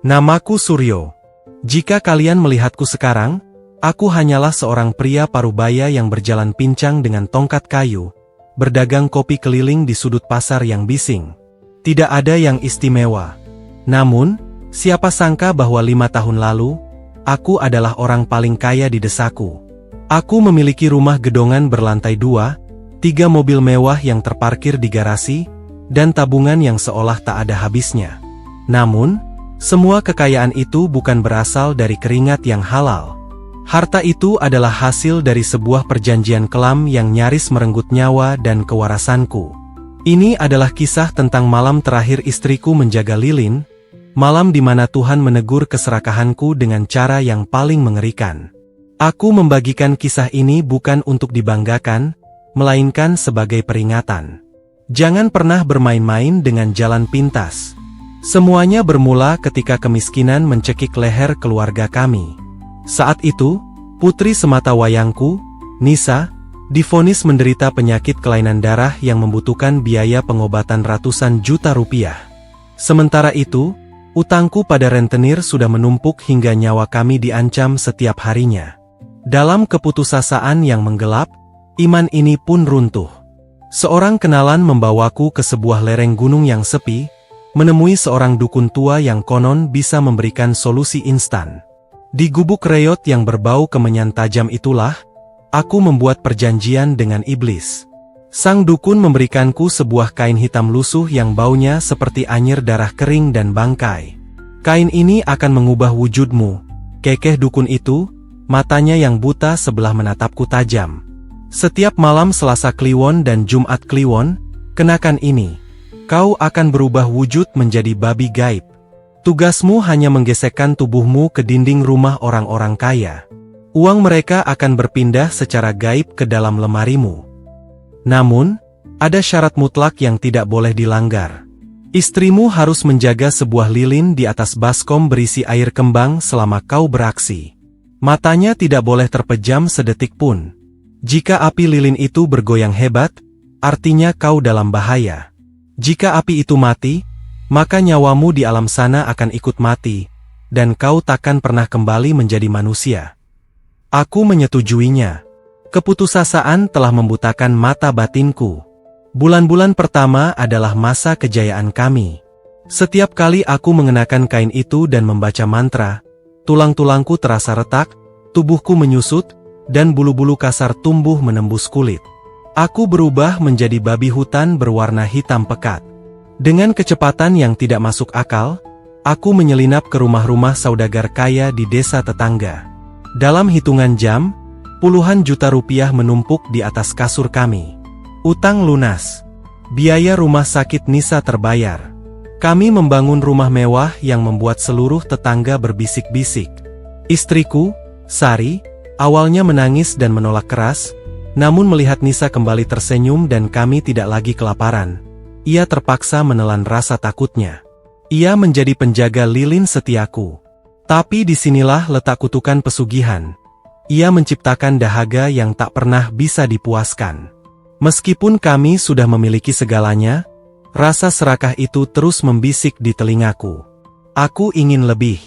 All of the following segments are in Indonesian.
Namaku Suryo. Jika kalian melihatku sekarang, aku hanyalah seorang pria parubaya yang berjalan pincang dengan tongkat kayu, berdagang kopi keliling di sudut pasar yang bising. Tidak ada yang istimewa. Namun, siapa sangka bahwa 5 tahun lalu, aku adalah orang paling kaya di desaku. Aku memiliki rumah gedongan berlantai 2, 3 mobil mewah yang terparkir di garasi, dan tabungan yang seolah tak ada habisnya. Namun, semua kekayaan itu bukan berasal dari keringat yang halal. Harta itu adalah hasil dari sebuah perjanjian kelam yang nyaris merenggut nyawa dan kewarasanku. Ini adalah kisah tentang malam terakhir istriku menjaga lilin, malam di mana Tuhan menegur keserakahanku dengan cara yang paling mengerikan. Aku membagikan kisah ini bukan untuk dibanggakan, melainkan sebagai peringatan. Jangan pernah bermain-main dengan jalan pintas. Semuanya bermula ketika kemiskinan mencekik leher keluarga kami. Saat itu, putri semata wayangku, Nisa, divonis menderita penyakit kelainan darah yang membutuhkan biaya pengobatan ratusan juta rupiah. Sementara itu, utangku pada rentenir sudah menumpuk hingga nyawa kami diancam setiap harinya. Dalam keputusasaan yang menggelap, iman ini pun runtuh. Seorang kenalan membawaku ke sebuah lereng gunung yang sepi, menemui seorang dukun tua yang konon bisa memberikan solusi instan. Di gubuk reot yang berbau kemenyan tajam itulah, aku membuat perjanjian dengan iblis. Sang dukun memberikanku sebuah kain hitam lusuh yang baunya seperti anyir darah kering dan bangkai. Kain ini akan mengubah wujudmu, kekeh dukun itu, matanya yang buta sebelah menatapku tajam. Setiap malam Selasa Kliwon dan Jumat Kliwon, kenakan ini. Kau akan berubah wujud menjadi babi gaib. Tugasmu hanya menggesekkan tubuhmu ke dinding rumah orang-orang kaya. Uang mereka akan berpindah secara gaib ke dalam lemarimu. Namun, ada syarat mutlak yang tidak boleh dilanggar. Istrimu harus menjaga sebuah lilin di atas baskom berisi air kembang selama kau beraksi. Matanya tidak boleh terpejam sedetik pun. Jika api lilin itu bergoyang hebat, artinya kau dalam bahaya. Jika api itu mati, maka nyawamu di alam sana akan ikut mati, dan kau takkan pernah kembali menjadi manusia. Aku menyetujuinya. Keputusasaan telah membutakan mata batinku. Bulan-bulan pertama adalah masa kejayaan kami. Setiap kali aku mengenakan kain itu dan membaca mantra, tulang-tulangku terasa retak, tubuhku menyusut, dan bulu-bulu kasar tumbuh menembus kulit. Aku berubah menjadi babi hutan berwarna hitam pekat. Dengan kecepatan yang tidak masuk akal, aku menyelinap ke rumah-rumah saudagar kaya di desa tetangga. Dalam hitungan jam, puluhan juta rupiah menumpuk di atas kasur kami. Utang lunas. Biaya rumah sakit Nisa terbayar. Kami membangun rumah mewah yang membuat seluruh tetangga berbisik-bisik. Istriku, Sari, awalnya menangis dan menolak keras, namun melihat Nisa kembali tersenyum dan kami tidak lagi kelaparan, ia terpaksa menelan rasa takutnya. Ia menjadi penjaga lilin setiaku. Tapi disinilah letak kutukan pesugihan. Ia menciptakan dahaga yang tak pernah bisa dipuaskan. Meskipun kami sudah memiliki segalanya, rasa serakah itu terus membisik di telingaku. Aku ingin lebih.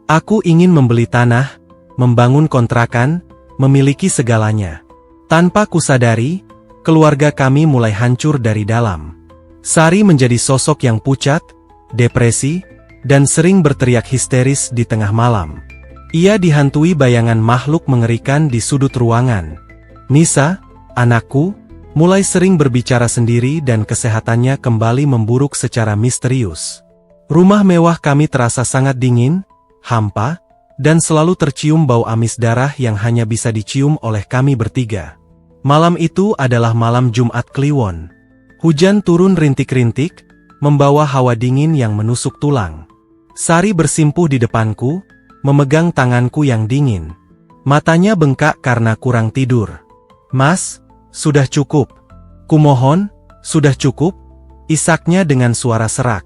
Aku ingin membeli tanah, membangun kontrakan, memiliki segalanya. Tanpa kusadari, keluarga kami mulai hancur dari dalam. Sari menjadi sosok yang pucat, depresi, dan sering berteriak histeris di tengah malam. Ia dihantui bayangan makhluk mengerikan di sudut ruangan. Nisa, anakku, mulai sering berbicara sendiri dan kesehatannya kembali memburuk secara misterius. Rumah mewah kami terasa sangat dingin, hampa, dan selalu tercium bau amis darah yang hanya bisa dicium oleh kami bertiga. Malam itu adalah malam Jumat Kliwon. Hujan turun rintik-rintik, membawa hawa dingin yang menusuk tulang. Sari bersimpuh di depanku, memegang tanganku yang dingin. Matanya bengkak karena kurang tidur. "Mas, sudah cukup. Kumohon, sudah cukup," isaknya dengan suara serak.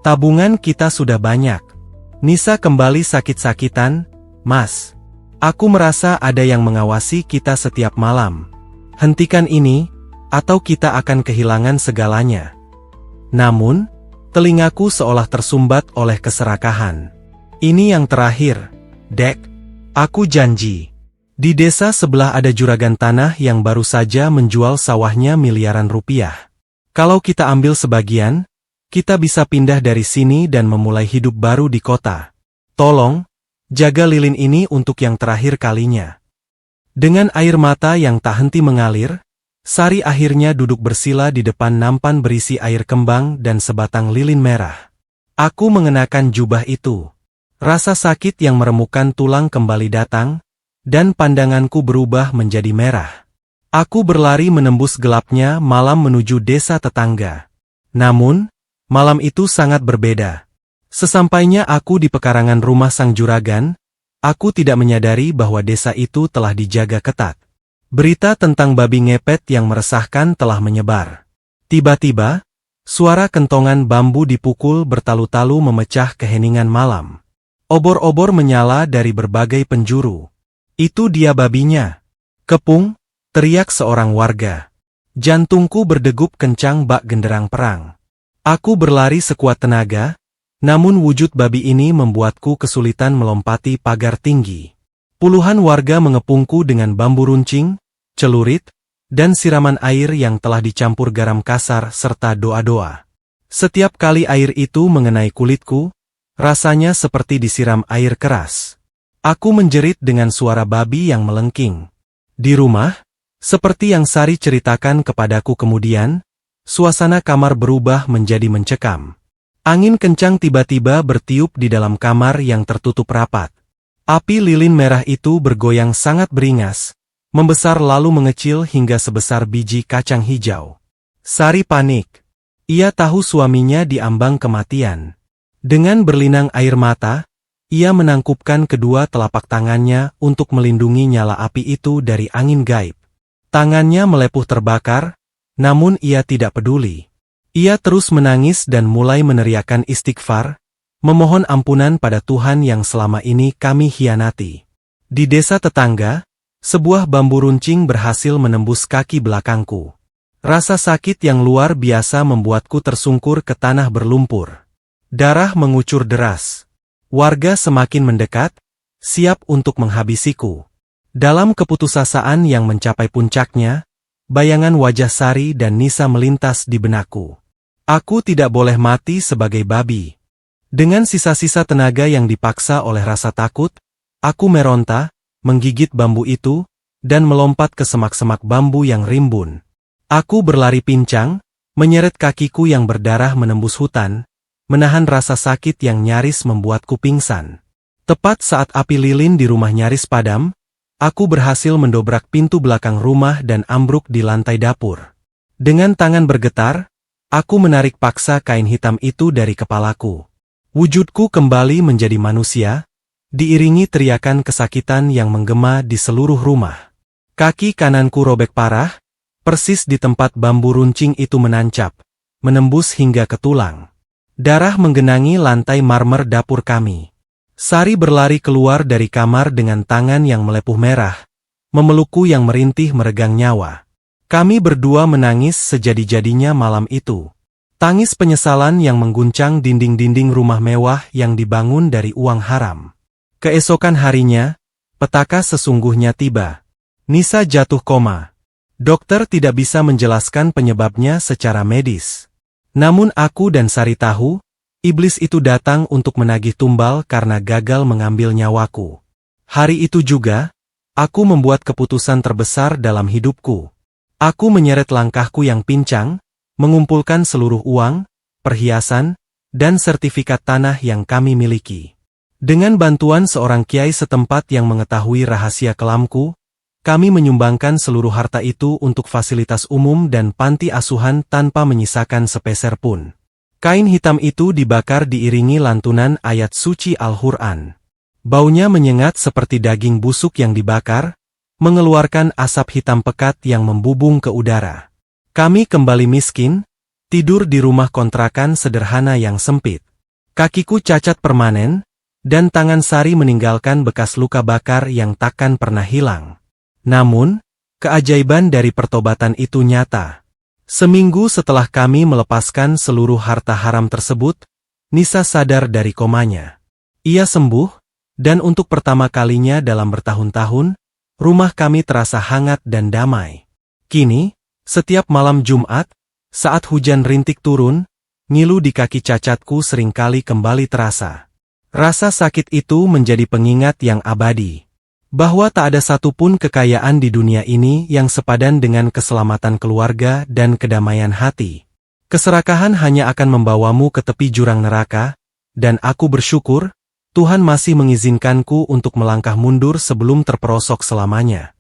"Tabungan kita sudah banyak." Nisa kembali sakit-sakitan, "Mas, aku merasa ada yang mengawasi kita setiap malam. Hentikan ini, atau kita akan kehilangan segalanya." Namun, telingaku seolah tersumbat oleh keserakahan. Ini yang terakhir, Dek. Aku janji. Di desa sebelah ada juragan tanah yang baru saja menjual sawahnya miliaran rupiah. Kalau kita ambil sebagian, kita bisa pindah dari sini dan memulai hidup baru di kota. Tolong, jaga lilin ini untuk yang terakhir kalinya. Dengan air mata yang tak henti mengalir, Sari akhirnya duduk bersila di depan nampan berisi air kembang dan sebatang lilin merah. Aku mengenakan jubah itu. Rasa sakit yang meremukkan tulang kembali datang, dan pandanganku berubah menjadi merah. Aku berlari menembus gelapnya malam menuju desa tetangga. Namun, malam itu sangat berbeda. Sesampainya aku di pekarangan rumah sang juragan, aku tidak menyadari bahwa desa itu telah dijaga ketat. Berita tentang babi ngepet yang meresahkan telah menyebar. Tiba-tiba, suara kentongan bambu dipukul bertalu-talu memecah keheningan malam. Obor-obor menyala dari berbagai penjuru. Itu dia babinya. Kepung, teriak seorang warga. Jantungku berdegup kencang bak genderang perang. Aku berlari sekuat tenaga, namun wujud babi ini membuatku kesulitan melompati pagar tinggi. Puluhan warga mengepungku dengan bambu runcing, celurit, dan siraman air yang telah dicampur garam kasar serta doa-doa. Setiap kali air itu mengenai kulitku, rasanya seperti disiram air keras. Aku menjerit dengan suara babi yang melengking. Di rumah, seperti yang Sari ceritakan kepadaku kemudian, suasana kamar berubah menjadi mencekam. Angin kencang tiba-tiba bertiup di dalam kamar yang tertutup rapat. Api lilin merah itu bergoyang sangat beringas, membesar lalu mengecil hingga sebesar biji kacang hijau. Sari panik. Ia tahu suaminya diambang kematian. Dengan berlinang air mata, ia menangkupkan kedua telapak tangannya untuk melindungi nyala api itu dari angin gaib. Tangannya melepuh terbakar, namun ia tidak peduli. Ia terus menangis dan mulai meneriakkan istighfar, memohon ampunan pada Tuhan yang selama ini kami hianati. Di desa tetangga, sebuah bambu runcing berhasil menembus kaki belakangku. Rasa sakit yang luar biasa membuatku tersungkur ke tanah berlumpur. Darah mengucur deras. Warga semakin mendekat, siap untuk menghabisiku. Dalam keputusasaan yang mencapai puncaknya, bayangan wajah Sari dan Nisa melintas di benakku. Aku tidak boleh mati sebagai babi. Dengan sisa-sisa tenaga yang dipaksa oleh rasa takut, aku meronta, menggigit bambu itu, dan melompat ke semak-semak bambu yang rimbun. Aku berlari pincang, menyeret kakiku yang berdarah menembus hutan, menahan rasa sakit yang nyaris membuatku pingsan. Tepat saat api lilin di rumah nyaris padam, aku berhasil mendobrak pintu belakang rumah dan ambruk di lantai dapur. Dengan tangan bergetar, aku menarik paksa kain hitam itu dari kepalaku. Wujudku kembali menjadi manusia, diiringi teriakan kesakitan yang menggema di seluruh rumah. Kaki kananku robek parah, persis di tempat bambu runcing itu menancap, menembus hingga ke tulang. Darah menggenangi lantai marmer dapur kami. Sari berlari keluar dari kamar dengan tangan yang melepuh merah, memelukku yang merintih meregang nyawa. Kami berdua menangis sejadi-jadinya malam itu. Tangis penyesalan yang mengguncang dinding-dinding rumah mewah yang dibangun dari uang haram. Keesokan harinya, petaka sesungguhnya tiba. Nisa jatuh koma. Dokter tidak bisa menjelaskan penyebabnya secara medis. Namun aku dan Sari tahu, iblis itu datang untuk menagih tumbal karena gagal mengambil nyawaku. Hari itu juga, aku membuat keputusan terbesar dalam hidupku. Aku menyeret langkahku yang pincang, mengumpulkan seluruh uang, perhiasan, dan sertifikat tanah yang kami miliki. Dengan bantuan seorang kiai setempat yang mengetahui rahasia kelamku, kami menyumbangkan seluruh harta itu untuk fasilitas umum dan panti asuhan tanpa menyisakan sepeser pun. Kain hitam itu dibakar diiringi lantunan ayat suci Al-Quran. Baunya menyengat seperti daging busuk yang dibakar, mengeluarkan asap hitam pekat yang membubung ke udara. Kami kembali miskin, tidur di rumah kontrakan sederhana yang sempit. Kakiku cacat permanen, dan tangan Sari meninggalkan bekas luka bakar yang takkan pernah hilang. Namun, keajaiban dari pertobatan itu nyata. Seminggu setelah kami melepaskan seluruh harta haram tersebut, Nisa sadar dari komanya. Ia sembuh, dan untuk pertama kalinya dalam bertahun-tahun, rumah kami terasa hangat dan damai. Kini, setiap malam Jumat, saat hujan rintik turun, ngilu di kaki cacatku seringkali kembali terasa. Rasa sakit itu menjadi pengingat yang abadi. Bahwa tak ada satupun kekayaan di dunia ini yang sepadan dengan keselamatan keluarga dan kedamaian hati. Keserakahan hanya akan membawamu ke tepi jurang neraka, dan aku bersyukur, Tuhan masih mengizinkanku untuk melangkah mundur sebelum terperosok selamanya.